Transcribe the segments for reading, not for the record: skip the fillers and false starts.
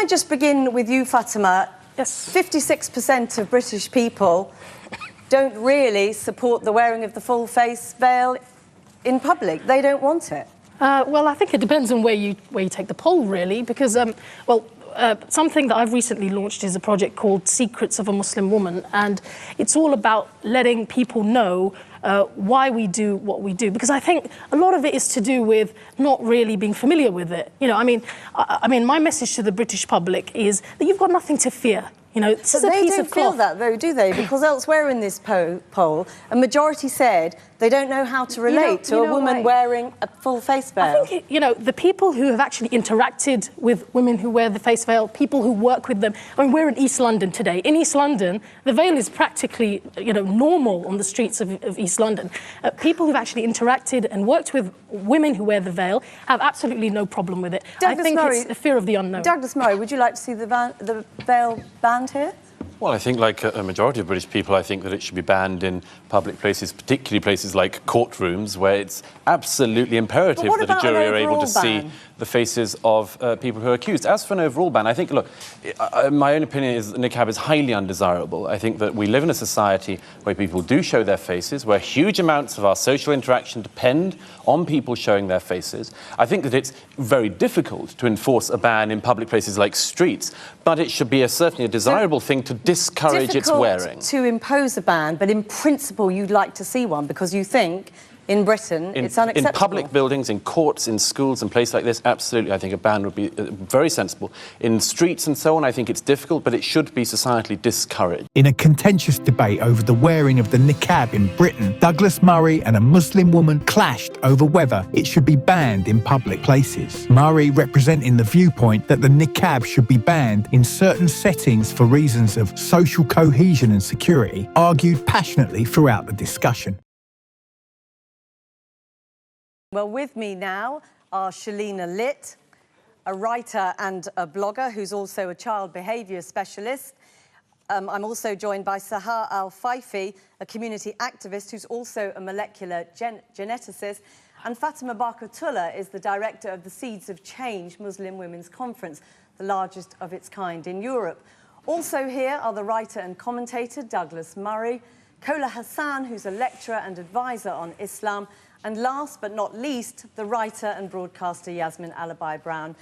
I just begin with you, Fatima? Yes. 56% of British people don't really support the wearing of the full face veil in public. They don't want it. Well, I think it depends on where you take the poll, really, because, something that I've recently launched is a project called Secrets of a Muslim Woman, and it's all about letting people know why we do what we do, because I think a lot of it is to do with not really being familiar with it. You know, I mean, my message to the British public is that you've got nothing to fear. You know, this is a piece of cloth. They don't feel that, though, do they? Because elsewhere in this poll, a majority said they don't know how to relate to a woman wearing a full face veil. I think, the people who have actually interacted with women who wear the face veil, people who work with them. I mean, we're in East London today. In East London, the veil is practically, normal on the streets of East London. People who've actually interacted and worked with women who wear the veil have absolutely no problem with it. I think it's the fear of the unknown. Douglas Murray, would you like to see the veil banned here? Well, I think, like a majority of British people, I think that it should be banned in public places, particularly places like courtrooms, where it's absolutely imperative that a jury are able to see the faces of people who are accused. As for an overall ban, I think, look, my own opinion is that Niqab is highly undesirable. I think that we live in a society where people do show their faces, where huge amounts of our social interaction depend on people showing their faces. I think that it's very difficult to enforce a ban in public places like streets, but it should be certainly a desirable thing to discourage its wearing. To impose a ban, but in principle you'd like to see one because you think in Britain it's unacceptable. In public buildings, in courts, in schools and places like this, absolutely, I think a ban would be very sensible. In streets and so on, I think it's difficult, but it should be societally discouraged. In a contentious debate over the wearing of the niqab in Britain, Douglas Murray and a Muslim woman clashed over whether it should be banned in public places. Murray, representing the viewpoint that the niqab should be banned in certain settings for reasons of social cohesion and security, argued passionately throughout the discussion. Well, with me now are Shalina Litt, a writer and a blogger who's also a child behaviour specialist. I'm also joined by Sahar Al-Faifi, a community activist who's also a molecular geneticist. And Fatima Barkatullah is the director of the Seeds of Change Muslim Women's Conference, the largest of its kind in Europe. Also here are the writer and commentator Douglas Murray, Kola Hassan, who's a lecturer and advisor on Islam, and last but not least, the writer and broadcaster Yasmin Alabai-Brown.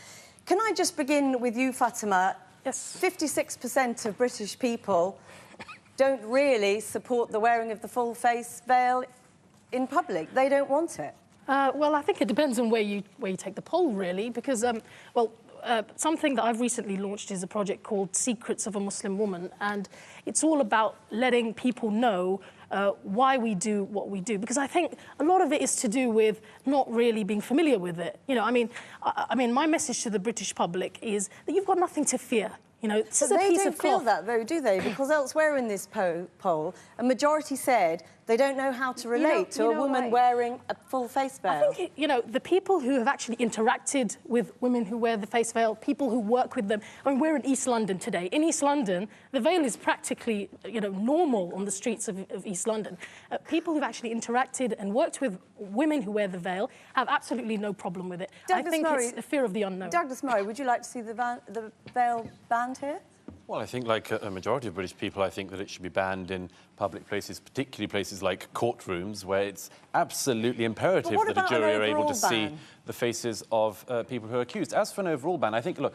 Can I just begin with you, Fatima? Yes. 56% of British people don't really support the wearing of the full face veil in public. They don't want it. Well, I think it depends on where you take the poll, really, because, something that I've recently launched is a project called Secrets of a Muslim Woman, and it's all about letting people know why we do what we do, because I think a lot of it is to do with not really being familiar with it. You know, I mean, my message to the British public is that you've got nothing to fear. You know, this is a piece of cloth. They don't feel that, though, do they? Because elsewhere in this poll, a majority said they don't know how to relate to a woman wearing a full face veil. I think, the people who have actually interacted with women who wear the face veil, people who work with them. I mean, we're in East London today. In East London, the veil is practically, normal on the streets of East London. People who've actually interacted and worked with women who wear the veil have absolutely no problem with it. I think it's the fear of the unknown. Douglas Murray, would you like to see the veil banned here? Well, I think, like a majority of British people, I think that it should be banned in public places, particularly places like courtrooms, where it's absolutely imperative that a jury are able to see the faces of people who are accused. As for an overall ban, I think, look,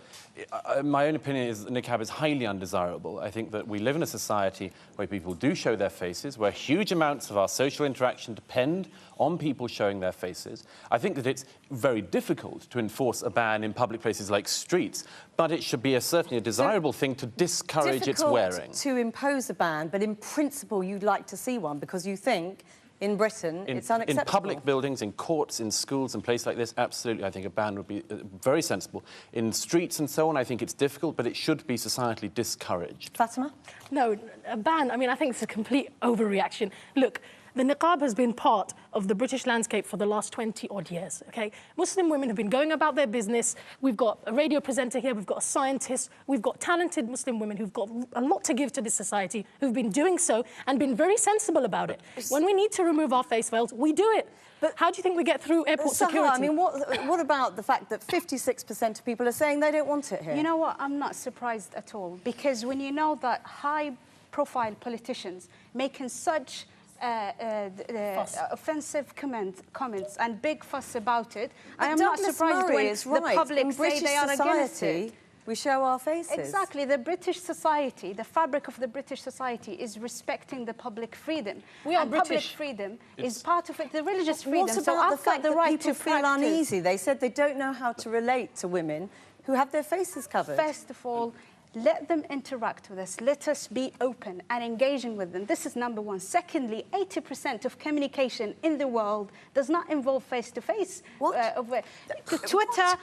my own opinion is that Niqab is highly undesirable. I think that we live in a society where people do show their faces, where huge amounts of our social interaction depend on people showing their faces. I think that it's very difficult to enforce a ban in public places like streets, but it should be certainly a desirable thing to discourage its wearing. To impose a ban, but in principle you'd like to see one because you think in Britain it's unacceptable. In public buildings, in courts, in schools and places like this, absolutely, I think a ban would be very sensible. In streets and so on, I think it's difficult, but it should be societally discouraged. Fatima? No, a ban, I think it's a complete overreaction. Look, the niqab has been part of the British landscape for the last 20-odd years, okay? Muslim women have been going about their business. We've got a radio presenter here, we've got a scientist, we've got talented Muslim women who've got a lot to give to this society, who've been doing so and been very sensible about it. When we need to remove our face veils, we do it. But how do you think we get through airport security? I mean, what about the fact that 56% of people are saying they don't want it here? You know what? I'm not surprised at all, because when you know that high-profile politicians making such offensive comments and big fuss about it, I am not surprised when the public say they are against it. We show our faces. Exactly. The British society, the fabric of the British society is respecting the public freedom. Public freedom is part of it, the religious freedom. What about the fact that people feel uneasy? They said they don't know how to relate to women who have their faces covered. First of all, let them interact with us. Let us be open and engaging with them. This is number one. Secondly, 80% of communication in the world does not involve face-to-face. Twitter,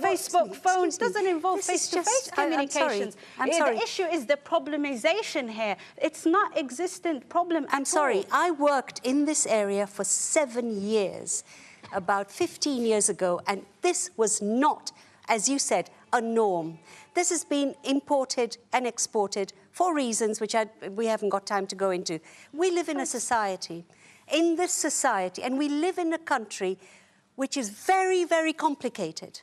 Facebook, phones doesn't involve face-to-face communications. I'm sorry. The issue is the problemization here. It's not existent problem I'm sorry. I worked in this area for 7 years, about 15 years ago, and this was not, as you said, a norm. This has been imported and exported for reasons which we haven't got time to go into. We live in a society, in this society, and we live in a country which is very, very complicated.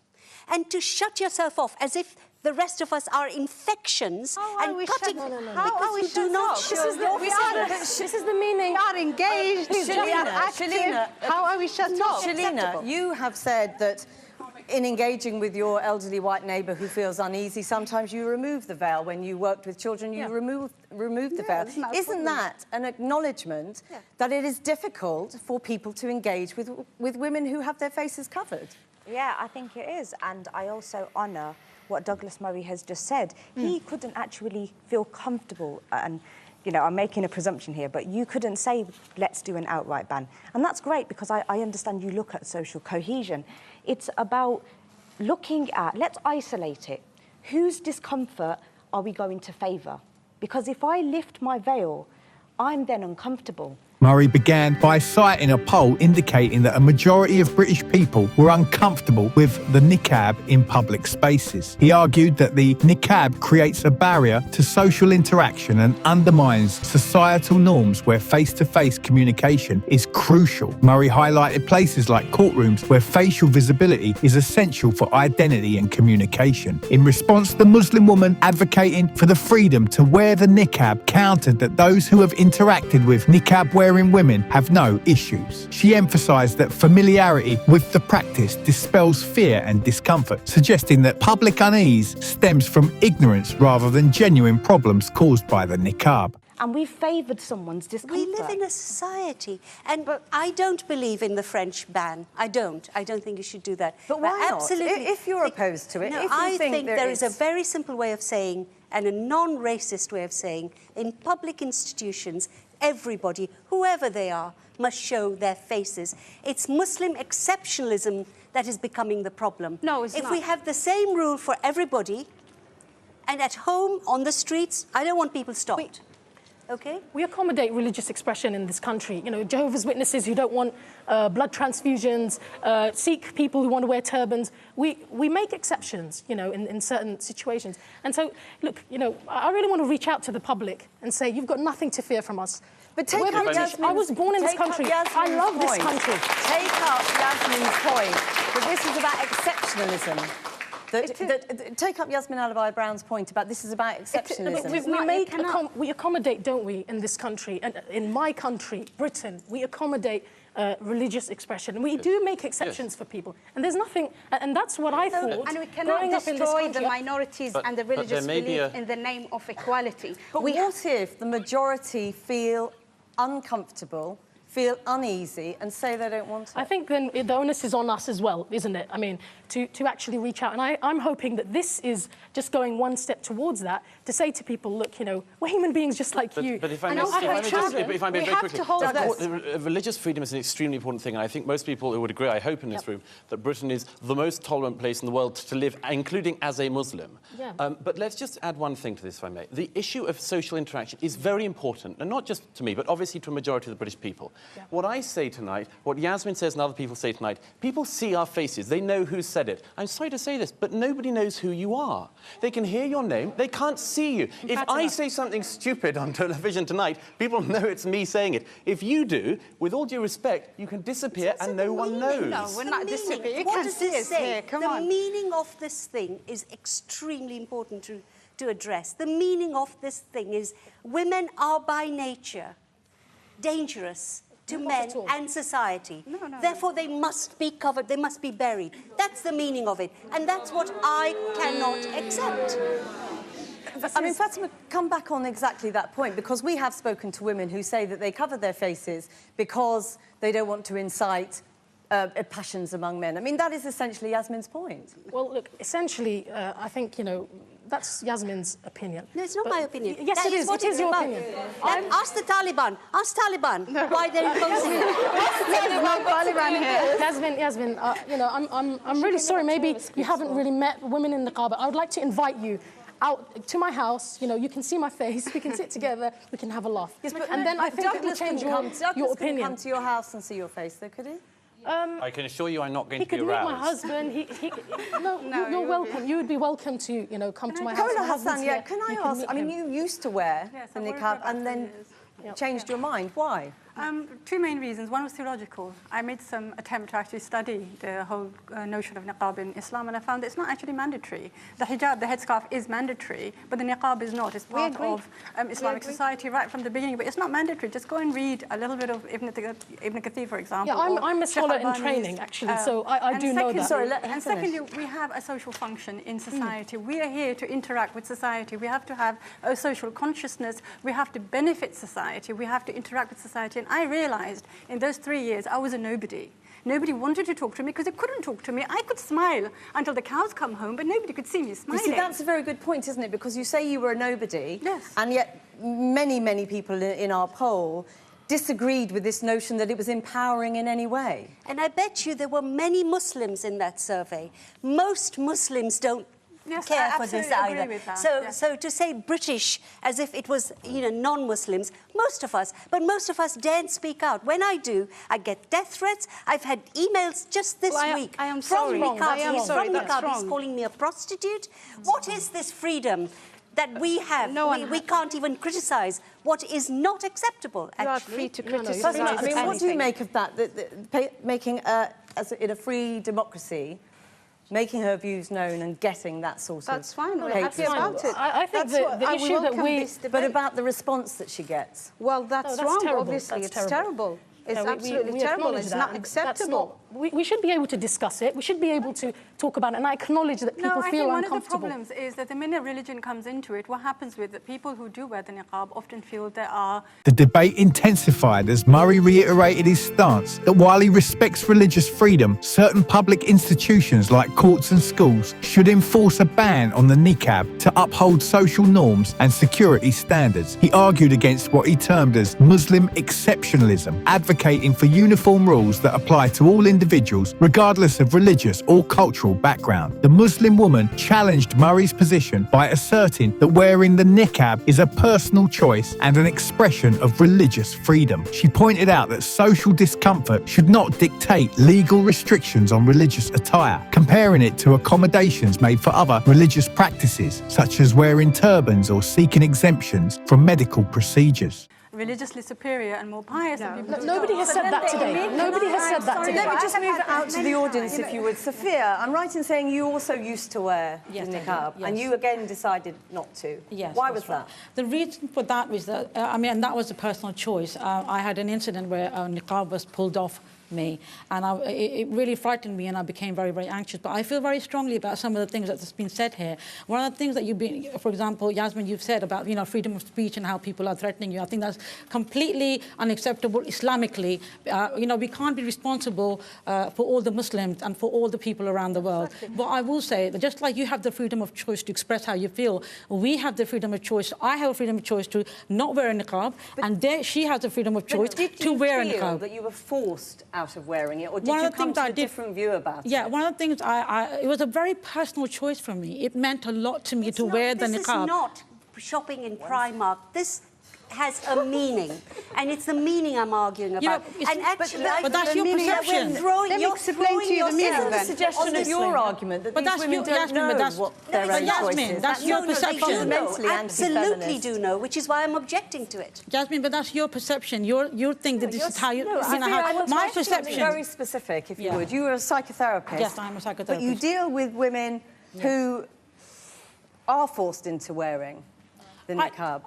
And to shut yourself off as if the rest of us are infections and cutting... How are we do not... This is the meaning. We are engaged, we are active. How are we shut off? Shalina, you have said that in engaging with your elderly white neighbour who feels uneasy, sometimes you remove the veil. When you worked with children, you removed the veil. Isn't that an acknowledgement that it is difficult for people to engage with women who have their faces covered? Yeah, I think it is. And I also honour what Douglas Murray has just said. He couldn't actually feel comfortable, and you know, I'm making a presumption here, but you couldn't say, let's do an outright ban. And that's great, because I understand you look at social cohesion. It's about looking at, let's isolate it. Whose discomfort are we going to favour? Because if I lift my veil, I'm then uncomfortable. Murray began by citing a poll indicating that a majority of British people were uncomfortable with the niqab in public spaces. He argued that the niqab creates a barrier to social interaction and undermines societal norms where face-to-face communication is crucial. Murray highlighted places like courtrooms where facial visibility is essential for identity and communication. In response, the Muslim woman advocating for the freedom to wear the niqab countered that those who have interacted with niqab-wearing women have no issues. She emphasised that familiarity with the practice dispels fear and discomfort, suggesting that public unease stems from ignorance rather than genuine problems caused by the niqab. And we've favoured someone's discomfort. We live in a society, and I don't believe in the French ban. I don't think you should do that. But why not? Absolutely. If you're opposed to it, no, if you I think there is a very simple way of saying, and a non-racist way of saying, in public institutions, everybody, whoever they are, must show their faces. It's Muslim exceptionalism that is becoming the problem. No, it's not. If we have the same rule for everybody, and at home, on the streets, I don't want people stopped. Okay? We accommodate religious expression in this country. You know, Jehovah's Witnesses who don't want blood transfusions, Sikh people who want to wear turbans. We make exceptions, you know, in certain situations. And so, look, you know, I really want to reach out to the public and say, you've got nothing to fear from us. But take up British. I was born in this country. I love this country. Take up Yasmin's point that this is about exceptionalism. Take up Yasmin Alibhai-Brown's point about this is about exceptionalism. We accommodate, don't we, in this country, and in my country, Britain, we accommodate religious expression. And we do make exceptions for people. And there's nothing, and that's what I thought. And we cannot destroy the minorities and the religious belief in the name of equality. But what if the majority feel uncomfortable, feel uneasy and say they don't want it? I think then the onus is on us as well, isn't it? I mean, to actually reach out. And I'm hoping that this is just going one step towards that, to say to people, look, you know, we're human beings just like you. But if I may very quickly, religious freedom is an extremely important thing. And I think most people who would agree, I hope in this room, that Britain is the most tolerant place in the world to live, including as a Muslim. Yeah. But let's just add one thing to this, if I may. The issue of social interaction is very important, and not just to me, but obviously to a majority of the British people. Yeah. What I say tonight, what Yasmin says and other people say tonight, people see our faces, they know who said it. I'm sorry to say this, but nobody knows who you are. They can hear your name, they can't see you. If I say something stupid on television tonight, people know it's me saying it. If you do, with all due respect, you can disappear and no one knows. No, we're not disappearing. What does this say? Come the on. meaning of this thing is extremely important to address. The meaning of this thing is women are by nature dangerous to men and society. Therefore, they must be covered, they must be buried. That's the meaning of it. And that's what I cannot accept. I mean, Fatima, come back on exactly that point, because we have spoken to women who say that they cover their faces because they don't want to incite passions among men. I mean, that is essentially Yasmin's point. Well, look, essentially, I think, you know, that's Yasmin's opinion. No, it's not my opinion. Yes, it is. It is your opinion. Ask the Taliban. Ask Taliban why they're imposing it. Ask the Taliban here. Yasmin, you know, I'm really sorry. Maybe you haven't really met women in Niqab. I would like to invite you out to my house. You know, you can see my face. We can sit together. We can have a laugh. Yes, but and then I think it will change your opinion. Couldn't come to your house and see your face, though, could he? I can assure you I'm not going he to be could meet aroused. my husband. No, you're welcome. You would be welcome to, you know, come to my house. Kamala Hassan, yeah, can I ask, I mean, him. you used to wear the niqab and then changed your mind. Why? Two main reasons. One was theological. I made some attempt to actually study the whole notion of niqab in Islam, and I found that it's not actually mandatory. The hijab, the headscarf, is mandatory, but the niqab is not. It's part of Islamic society right from the beginning, but it's not mandatory. Just go and read a little bit of Ibn Kathir, for example. Yeah, I'm a scholar in training, actually, so I do know that. Sorry, let and secondly, we have a social function in society. We are here to interact with society. We have to have a social consciousness. We have to benefit society. We have to interact with society. And I realized in those 3 years I was a nobody. Nobody wanted to talk to me because they couldn't talk to me. I could smile until the cows come home, but nobody could see me smiling. You see, that's a very good point, isn't it? Because you say you were a nobody, yes, and yet many people in our poll disagreed with this notion that it was empowering in any way. And I bet you there were many Muslims in that survey. Most Muslims don't care for this either. So to say British as if it was, you know, non-Muslims, most of us daren't speak out. When I do, I get death threats. I've had emails just this week from Niqab. He's calling me a prostitute. What is this freedom that we have? We can't even criticize what is not acceptable, actually. You are free to criticize. I mean, what do you make of that? Making, in a free democracy, making her views known and getting that sort of... That's fine, we're happy about it. I think the issue that we... But about the response that she gets. Well, that's wrong, terrible. obviously. That's It's terrible. It's absolutely we terrible. It's that. not acceptable. We should be able to discuss it. We should be able to talk about it. And I acknowledge that people feel uncomfortable. One of the problems is that the minute religion comes into it, what happens with the people who do wear the niqab often feel there are... The debate intensified as Murray reiterated his stance that while he respects religious freedom, certain public institutions like courts and schools should enforce a ban on the niqab to uphold social norms and security standards. He argued against what he termed as Muslim exceptionalism, advocating for uniform rules that apply to all individuals regardless of religious or cultural background. The Muslim woman challenged Murray's position by asserting that wearing the niqab is a personal choice and an expression of religious freedom. She pointed out that social discomfort should not dictate legal restrictions on religious attire, comparing it to accommodations made for other religious practices, such as wearing turbans or seeking exemptions from medical procedures. Religiously superior and more pious than people. Nobody has said that today. Nobody has said that today. Let me just move it out to the audience, if you would. Sophia, I'm right in saying you also used to wear the niqab, and you again decided not to. Yes. Why was that? The reason for that was that, and that was a personal choice. I had an incident where niqab was pulled off me. And it really frightened me, and I became very, very anxious. But I feel very strongly about some of the things that's been said here. One of the things that you've been, for example, Yasmin, you've said about, you know, freedom of speech and how people are threatening you. I think that's completely unacceptable Islamically. You know, we can't be responsible for all the Muslims and for all the people around the world. But I will say that just like you have the freedom of choice to express how you feel, we have the freedom of choice. I have a freedom of choice to not wear a niqab, and she has the freedom of choice to wear a niqab. That you were forced out of wearing it, or did you come to a different view about it? Yeah, one of the things it was a very personal choice for me. It meant a lot to me to wear the niqab. This is not shopping in Primark. This has a meaning, and it's the meaning I'm arguing about. And actually, but that's your perception. Let me explain to you the meaning. Isn't the suggestion of your argument that these women don't know what their own choice is? That's your perception. They absolutely do know, which is why I'm objecting to it. Jasmine, but that's your perception. You think that this is how you... my perception... Very specific, if you would. You were a psychotherapist. Yes, I'm a psychotherapist. But you deal with women who are forced into wearing the niqab.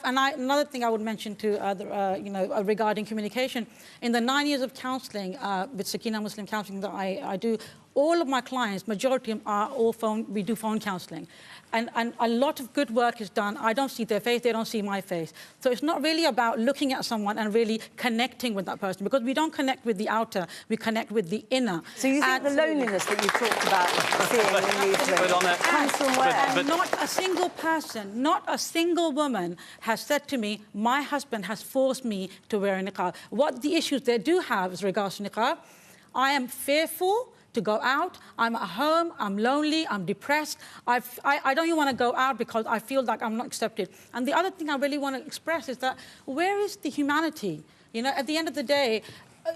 Another thing I would mention to you know, regarding communication, in the 9 years of counselling with Sakina Muslim counselling that I do, all of my clients, majority of them are all we do phone counselling. And a lot of good work is done. I don't see their face, they don't see my face. So it's not really about looking at someone and really connecting with that person, because we don't connect with the outer, we connect with the inner. So you think the loneliness that you talked about seeing in these women comes from where? And not a single person, not a single woman has said to me, my husband has forced me to wear a niqab. What the issues they do have is regards to niqab, I am fearful to go out. I'm at home, I'm lonely, I'm depressed. I don't even want to go out because I feel like I'm not accepted. And the other thing I really want to express is that where is the humanity? You know, at the end of the day,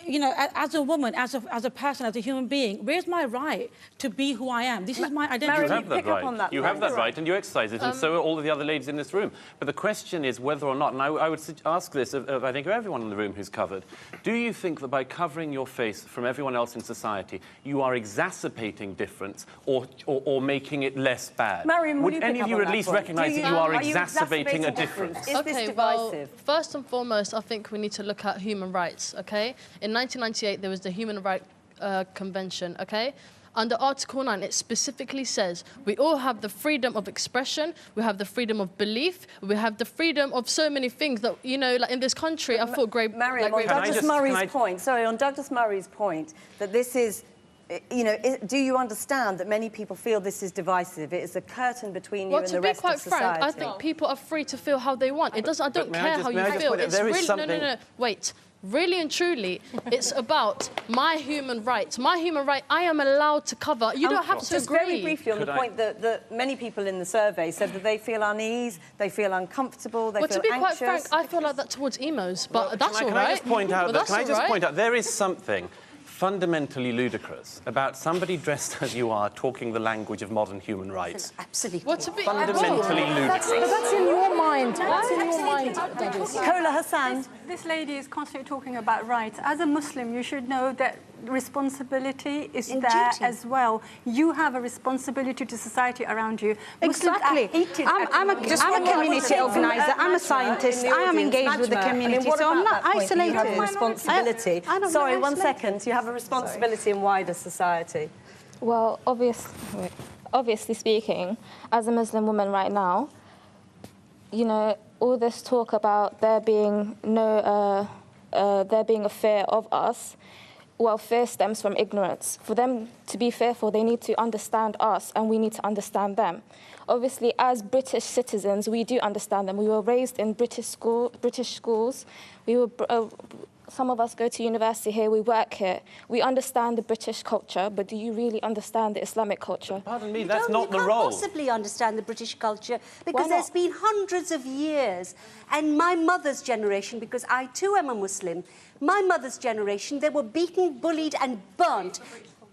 you know, as a woman, as a person, as a human being, where's my right to be who I am? This is my identity. You have that right. You have that right, and you exercise it, and so are all of the other ladies in this room. But the question is whether or not, and I would ask this of I think, of everyone in the room who's covered, do you think that by covering your face from everyone else in society, you are exacerbating difference or making it less bad? Mariam, would any of you at least recognise that you are exacerbating a difference? Is this divisive? Well, first and foremost, I think we need to look at human rights, OK? In 1998, there was the Human Rights Convention, OK? Under Article 9, it specifically says we all have the freedom of expression, we have the freedom of belief, we have the freedom of so many things that, you know, like in this country, I thought Mariam, on Douglas Murray's point, on Douglas Murray's point, that this is, you know, do you understand that many people feel this is divisive? It is a curtain between you and the rest of society. Well, to be quite frank, I think people are free to feel how they want. It doesn't, I don't care how you feel. It's really, no, wait. Really and truly, it's about my human right. My human right, I am allowed to cover. You don't have to just agree. Very briefly on the point that many people in the survey said that they feel unease, they feel uncomfortable, they feel anxious. Well, to be quite frank, I feel like that towards emos, but that's all right. Can I just point out that? Can I just point out there is something fundamentally ludicrous about somebody dressed as you are talking the language of modern human rights. Absolutely. Fundamentally ludicrous. But that's in your mind. That's in your mind, Douglas. Kola Hassan. This lady is constantly talking about rights. As a Muslim, you should know that responsibility is there as well. You have a responsibility to society around you. Exactly. I'm a community organizer. I'm a scientist. I am engaged with the community, so I'm not isolated. You have a responsibility. Sorry, 1 second. You have a responsibility in wider society. Well, obviously speaking, as a Muslim woman right now, you know, all this talk about there being a fear of us. Well, fear stems from ignorance. For them to be fearful, they need to understand us, and we need to understand them. Obviously, as British citizens, we do understand them. We were raised in British schools. Some of us go to university here, we work here. We understand the British culture, but do you really understand the Islamic culture? But pardon me, that's not the role. You can't possibly understand the British culture because there's been hundreds of years. And my mother's generation, because I too am a Muslim, my mother's generation, they were beaten, bullied and burnt.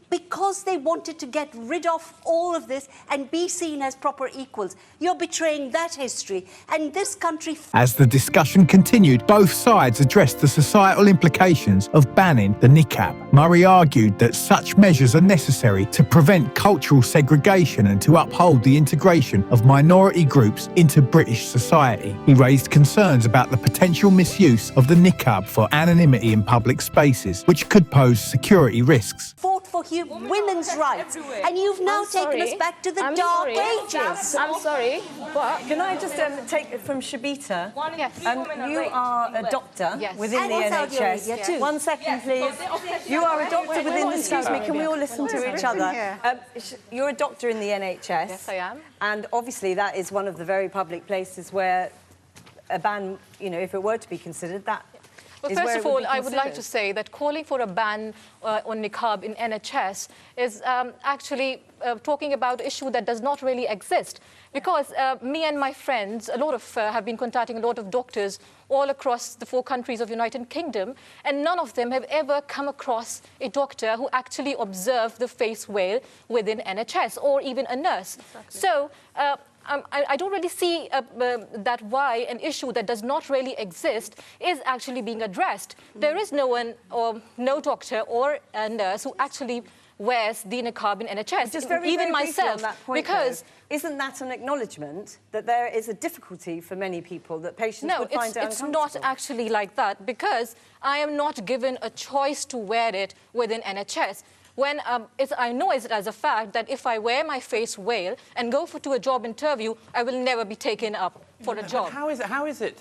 because they wanted to get rid of all of this and be seen as proper equals. You're betraying that history, and this country... As the discussion continued, both sides addressed the societal implications of banning the niqab. Murray argued that such measures are necessary to prevent cultural segregation and to uphold the integration of minority groups into British society. He raised concerns about the potential misuse of the niqab for anonymity in public spaces, which could pose security risks. Fought for women's rights, and you've now taken us back to the dark ages. I'm sorry, but... Can I just take it from Shabita? Yes. You are a doctor within the NHS. Too. 1 second, please. You are a doctor within the... Excuse me, can we all listen to each other? You're a doctor in the NHS. Yes, I am. And obviously that is one of the very public places where a ban, you know, if it were to be considered, that... Well, first of all, I would like to say that calling for a ban on niqab in NHS is actually talking about an issue that does not really exist. Because me and my friends, have been contacting a lot of doctors all across the 4 countries of United Kingdom, and none of them have ever come across a doctor who actually observed the face veil within NHS, or even a nurse. Exactly. So, I don't really see that why an issue that does not really exist is actually being addressed. There is no one, or no doctor or a nurse who actually wears the niqab in NHS. Just very, even very myself, on that point, because isn't that an acknowledgement that there is a difficulty for many people that patients would find it uncomfortable? No, it's not actually like that, because I am not given a choice to wear it within NHS. When I know it as a fact that if I wear my face veil and go to a job interview, I will never be taken up for a job. How is it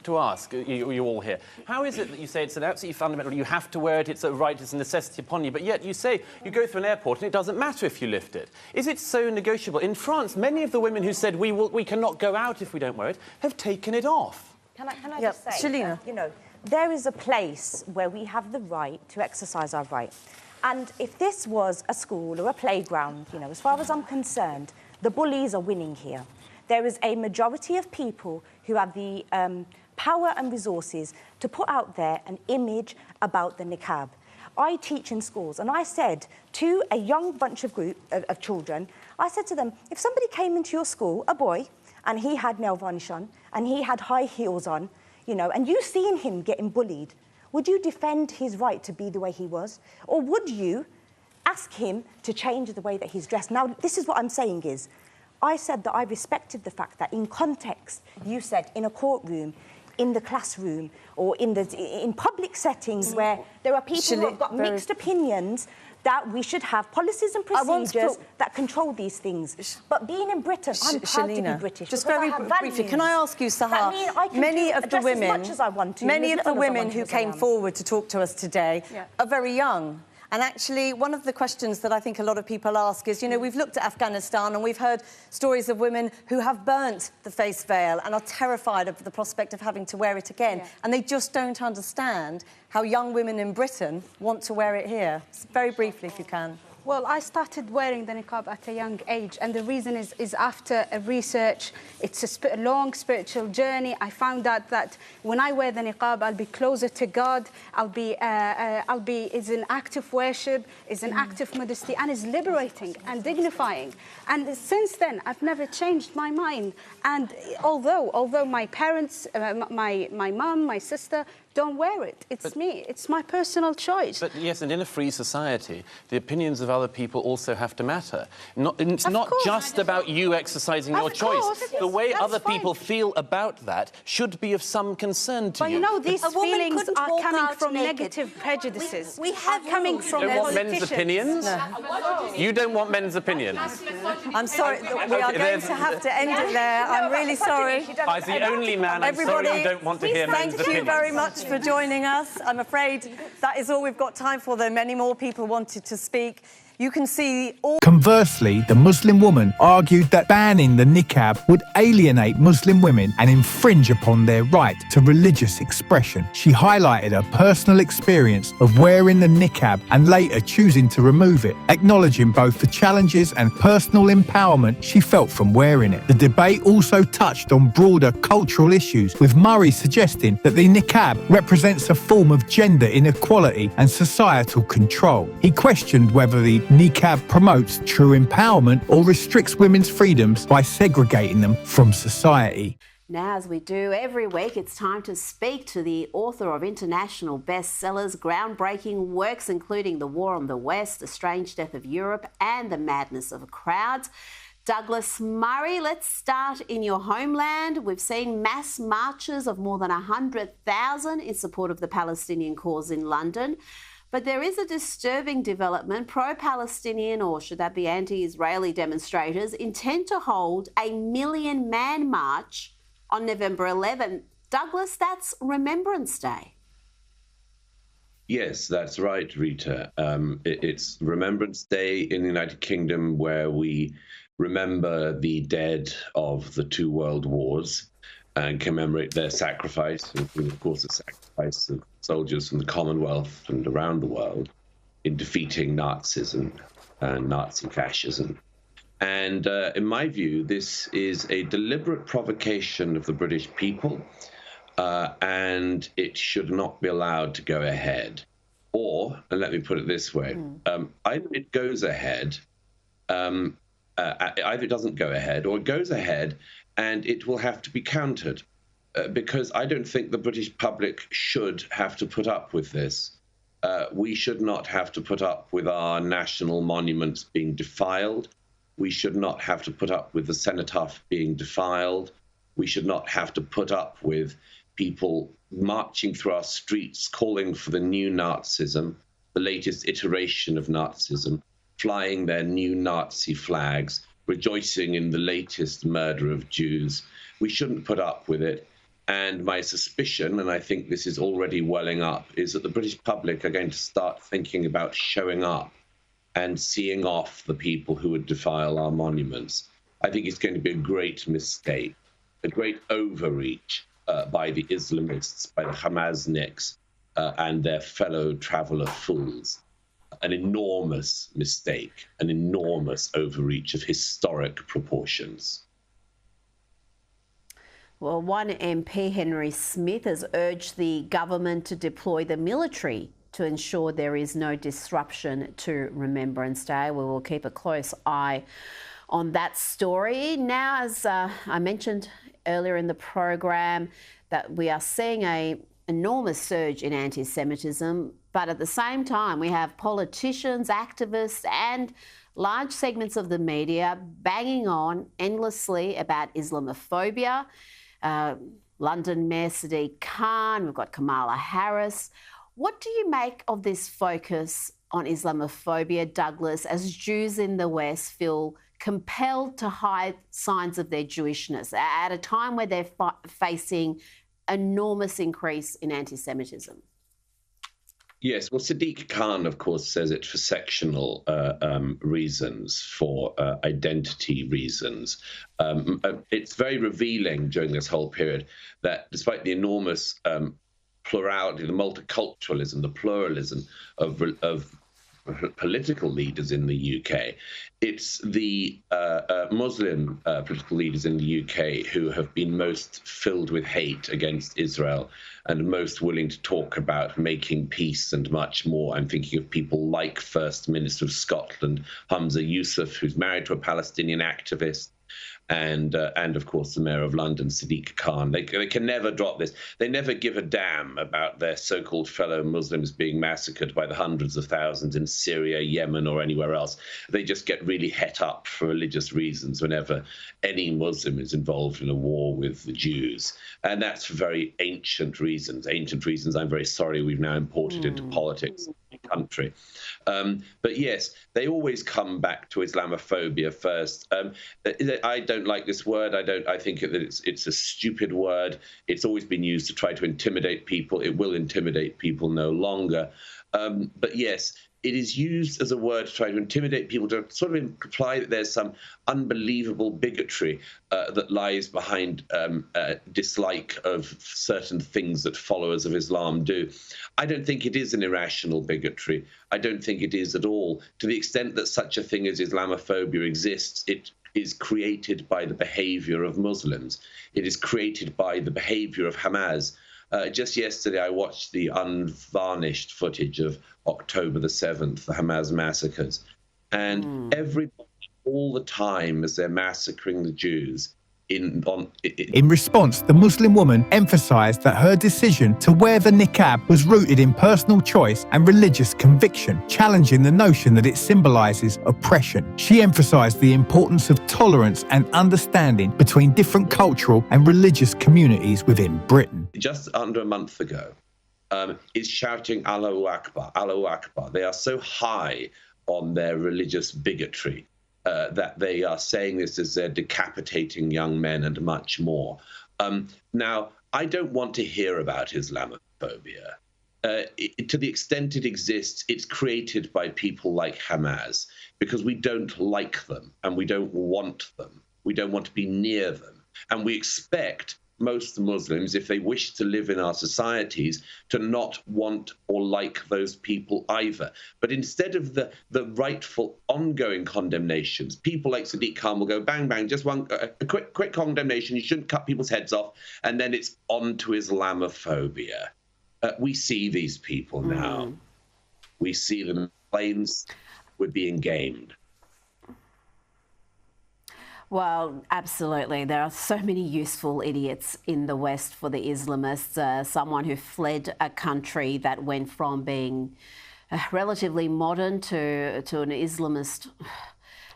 to ask, you all here, how is it that you say it's an absolutely fundamental, you have to wear it, it's a right, it's a necessity upon you, but yet you say you go through an airport and it doesn't matter if you lift it? Is it so negotiable? In France, many of the women who said we cannot go out if we don't wear it have taken it off. Can I just say, Shalina. You know, there is a place where we have the right to exercise our right. And if this was a school or a playground, you know, as far as I'm concerned, the bullies are winning here. There is a majority of people who have the power and resources to put out there an image about the niqab. I teach in schools, and I said to a young bunch of children, I said to them, if somebody came into your school, a boy, and he had nail varnish on, and he had high heels on, you know, and you seen him getting bullied, would you defend his right to be the way he was? Or would you ask him to change the way that he's dressed? Now, this is what I'm saying is, I said that I respected the fact that in context, you said in a courtroom, in the classroom, or in public settings where there are people who have got mixed opinions, that we should have policies and procedures that control these things. But being in Britain, I'm proud to be British. Just very briefly, can I ask you, Sahar, many of the women who came forward to talk to us today are very young. And actually, one of the questions that I think a lot of people ask is, you know, we've looked at Afghanistan and we've heard stories of women who have burnt the face veil and are terrified of the prospect of having to wear it again. Yeah. And they just don't understand how young women in Britain want to wear it here. Very briefly, if you can. Well, I started wearing the niqab at a young age, and the reason is after a research. It's a long spiritual journey. I found out that when I wear the niqab, I'll be closer to God. It's an act of worship, it's an act of modesty, and it's liberating and dignifying. And since then, I've never changed my mind. And although my parents, my mum, my sister, don't wear it. It's me. It's my personal choice. But yes, and in a free society, the opinions of other people also have to matter. It's not just about you exercising your choice. The way other people feel about that should be of some concern to you. But you know, these feelings are coming from negative prejudices. We have coming from You don't want men's opinions? No. You don't want men's opinions? I'm sorry, we are going to have to end it there. I'm really sorry. As the only man, I'm sorry you don't want to hear men's opinions. Thank you very much for joining us. I'm afraid that is all we've got time for, though many more people wanted to speak. You can see all... Conversely, the Muslim woman argued that banning the niqab would alienate Muslim women and infringe upon their right to religious expression. She highlighted her personal experience of wearing the niqab and later choosing to remove it, acknowledging both the challenges and personal empowerment she felt from wearing it. The debate also touched on broader cultural issues, with Murray suggesting that the niqab represents a form of gender inequality and societal control. He questioned whether the niqab promotes true empowerment or restricts women's freedoms by segregating them from society. Now, as we do every week, it's time to speak to the author of international bestsellers, groundbreaking works including The War on the West, The Strange Death of Europe and The Madness of Crowds. Douglas Murray, let's start in your homeland. We've seen mass marches of more than 100,000 in support of the Palestinian cause in London. But there is a disturbing development. Pro-Palestinian, or should that be anti-Israeli demonstrators, intend to hold a 1 million man march on November 11. Douglas, that's Remembrance Day. Yes, that's right, Rita. It's Remembrance Day in the United Kingdom, where we remember the dead of the 2 world wars and commemorate their sacrifice, including, of course, the sacrifice of soldiers from the Commonwealth and around the world in defeating Nazism and Nazi fascism. And in my view, this is a deliberate provocation of the British people, and it should not be allowed to go ahead. Or, and let me put it this way, either it goes ahead, either it doesn't go ahead, or it goes ahead and it will have to be countered, because I don't think the British public should have to put up with this. We should not have to put up with our national monuments being defiled. We should not have to put up with the cenotaph being defiled. We should not have to put up with people marching through our streets calling for the new Nazism, the latest iteration of Nazism, flying their new Nazi flags, rejoicing in the latest murder of Jews. We shouldn't put up with it. And my suspicion, and I think this is already welling up, is that the British public are going to start thinking about showing up and seeing off the people who would defile our monuments. I think it's going to be a great mistake, a great overreach by the Islamists, by the Hamasniks, and their fellow traveller fools. An enormous mistake, an enormous overreach of historic proportions. Well, one MP, Henry Smith, has urged the government to deploy the military to ensure there is no disruption to Remembrance Day. We will keep a close eye on that story. Now, as I mentioned earlier in the program, that we are seeing an enormous surge in anti-Semitism, but at the same time, we have politicians, activists and large segments of the media banging on endlessly about Islamophobia. London Mayor Sadiq Khan, we've got Kamala Harris. What do you make of this focus on Islamophobia, Douglas, as Jews in the West feel compelled to hide signs of their Jewishness at a time where they're facing enormous increase in anti-Semitism? Yes, well, Sadiq Khan, of course, says it for sectional reasons, for identity reasons. It's very revealing during this whole period that despite the enormous plurality, the multiculturalism, the pluralism of political leaders in the UK, it's the Muslim political leaders in the UK who have been most filled with hate against Israel and most willing to talk about making peace and much more. I'm thinking of people like First Minister of Scotland, Humza Yousaf, who's married to a Palestinian activist, and of course the Mayor of London, Sadiq Khan. They can never drop this. They never give a damn about their so-called fellow Muslims being massacred by the hundreds of thousands in Syria, Yemen, or anywhere else. They just get really het up for religious reasons whenever any Muslim is involved in a war with the Jews. And that's for very ancient reasons. Ancient reasons, I'm very sorry, we've now imported into politics in the country. But yes, they always come back to Islamophobia first. I don't like this word. I think that it's a stupid word. It's always been used to try to intimidate people. It will intimidate people no longer. But yes, it is used as a word to try to intimidate people, to sort of imply that there's some unbelievable bigotry that lies behind dislike of certain things that followers of Islam do. I don't think it is an irrational bigotry. I don't think it is at all. To the extent that such a thing as Islamophobia exists, it is created by the behavior of Muslims. It is created by the behavior of Hamas. Just yesterday, I watched the unvarnished footage of October the 7th, the Hamas massacres. And everybody, all the time, as they're massacring the Jews, in response, the Muslim woman emphasised that her decision to wear the niqab was rooted in personal choice and religious conviction, challenging the notion that it symbolises oppression. She emphasised the importance of tolerance and understanding between different cultural and religious communities within Britain. Just under a month ago, is shouting Allahu Akbar, Allahu Akbar. They are so high on their religious bigotry that they are saying this as they're decapitating young men and much more. Now, I don't want to hear about Islamophobia. To the extent it exists, it's created by people like Hamas because we don't like them and we don't want them. We don't want to be near them. And we expect most Muslims, if they wish to live in our societies, to not want or like those people either. But instead of the rightful ongoing condemnations, people like Sadiq Khan will go bang, bang, just a quick condemnation, you shouldn't cut people's heads off, and then it's on to Islamophobia. We see these people now. We see them in planes. We're being gamed. Well, absolutely. There are so many useful idiots in the West for the Islamists. Someone who fled a country that went from being relatively modern to an Islamist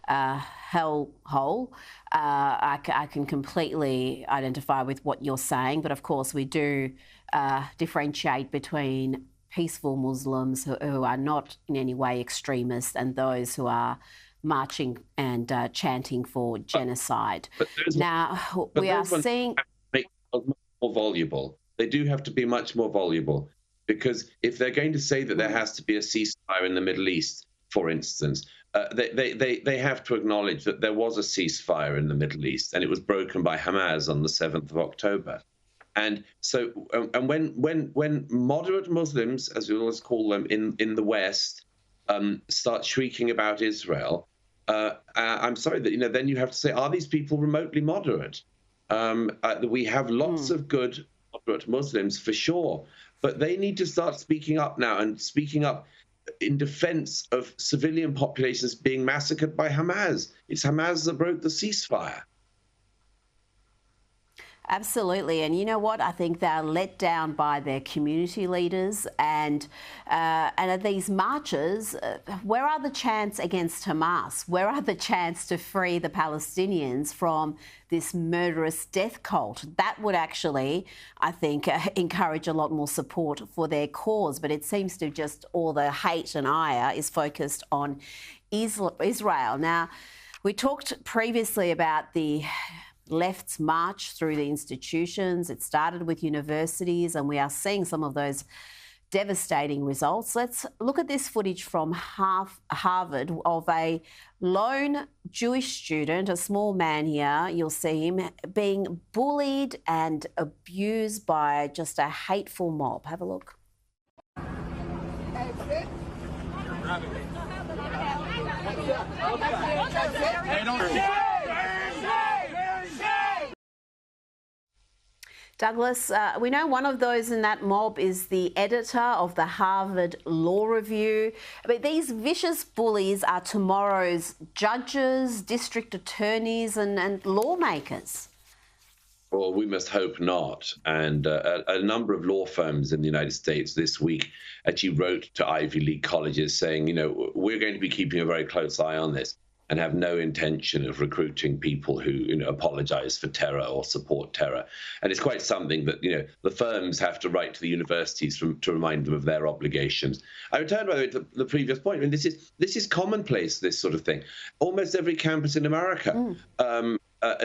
hellhole. I can completely identify with what you're saying, but of course we do differentiate between peaceful Muslims who are not in any way extremists and those who are marching and chanting for genocide. Now, we are seeing... Make more voluble. They do have to be much more voluble, because if they're going to say that there has to be a ceasefire in the Middle East, for instance, they have to acknowledge that there was a ceasefire in the Middle East and it was broken by Hamas on the 7th of October. And so, and when moderate Muslims, as we always call them in the West, start shrieking about Israel, I'm sorry that, then you have to say, are these people remotely moderate? We have lots of good moderate Muslims for sure, but they need to start speaking up now, and speaking up in defense of civilian populations being massacred by Hamas. It's Hamas that broke the ceasefire. Absolutely. And you know what? I think they're let down by their community leaders. And at these marches, where are the chants against Hamas? Where are the chants to free the Palestinians from this murderous death cult? That would actually, I think, encourage a lot more support for their cause. But it seems to just all the hate and ire is focused on Israel. Now, we talked previously about the left's march through the institutions. It started with universities, and we are seeing some of those devastating results. Let's look at this footage from Harvard of a lone Jewish student, a small man here, you'll see him, being bullied and abused by just a hateful mob. Have a look. Douglas, we know one of those in that mob is the editor of the Harvard Law Review. But these vicious bullies are tomorrow's judges, district attorneys and lawmakers. Well, we must hope not. And a number of law firms in the United States this week actually wrote to Ivy League colleges saying, we're going to be keeping a very close eye on this and have no intention of recruiting people who, apologize for terror or support terror. And it's quite something that, the firms have to write to the universities to remind them of their obligations. I return, by the way, to the previous point. I mean, this is commonplace, this sort of thing. Almost every campus in America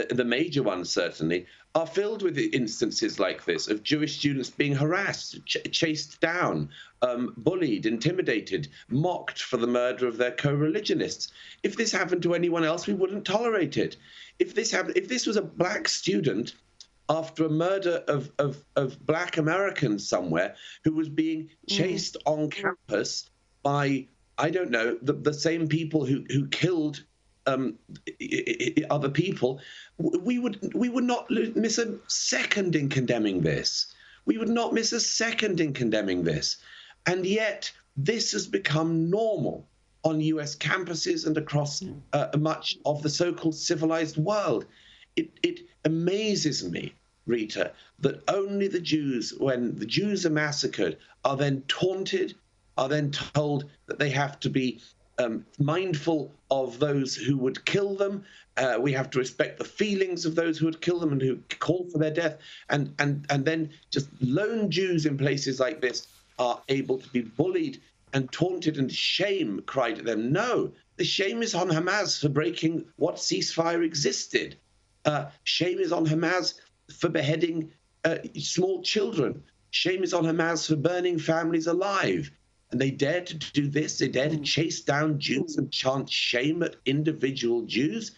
the major ones certainly, are filled with instances like this of Jewish students being harassed, chased down, bullied, intimidated, mocked for the murder of their co-religionists. If this happened to anyone else, we wouldn't tolerate it. If this was a black student after a murder of black Americans somewhere who was being chased on campus by, I don't know, the same people who killed other people, we would not miss a second in condemning this. We would not miss a second in condemning this. And yet this has become normal on US campuses and across much of the so-called civilized world. It amazes me, Rita, that only the Jews, when the Jews are massacred, are then taunted, are then told that they have to be mindful of those who would kill them. We have to respect the feelings of those who would kill them and who call for their death. And then just lone Jews in places like this are able to be bullied and taunted, and shame cried at them. No, the shame is on Hamas for breaking what ceasefire existed. Shame is on Hamas for beheading small children. Shame is on Hamas for burning families alive. And they dare to do this. They dare to chase down Jews and chant shame at individual Jews.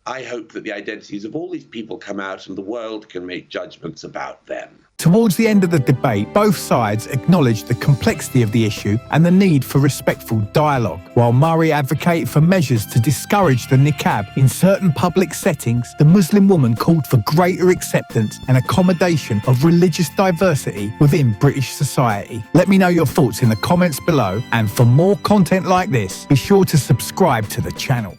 I hope that the identities of all these people come out and the world can make judgments about them. Towards the end of the debate, both sides acknowledged the complexity of the issue and the need for respectful dialogue. While Murray advocated for measures to discourage the niqab in certain public settings, the Muslim woman called for greater acceptance and accommodation of religious diversity within British society. Let me know your thoughts in the comments below, and for more content like this, be sure to subscribe to the channel.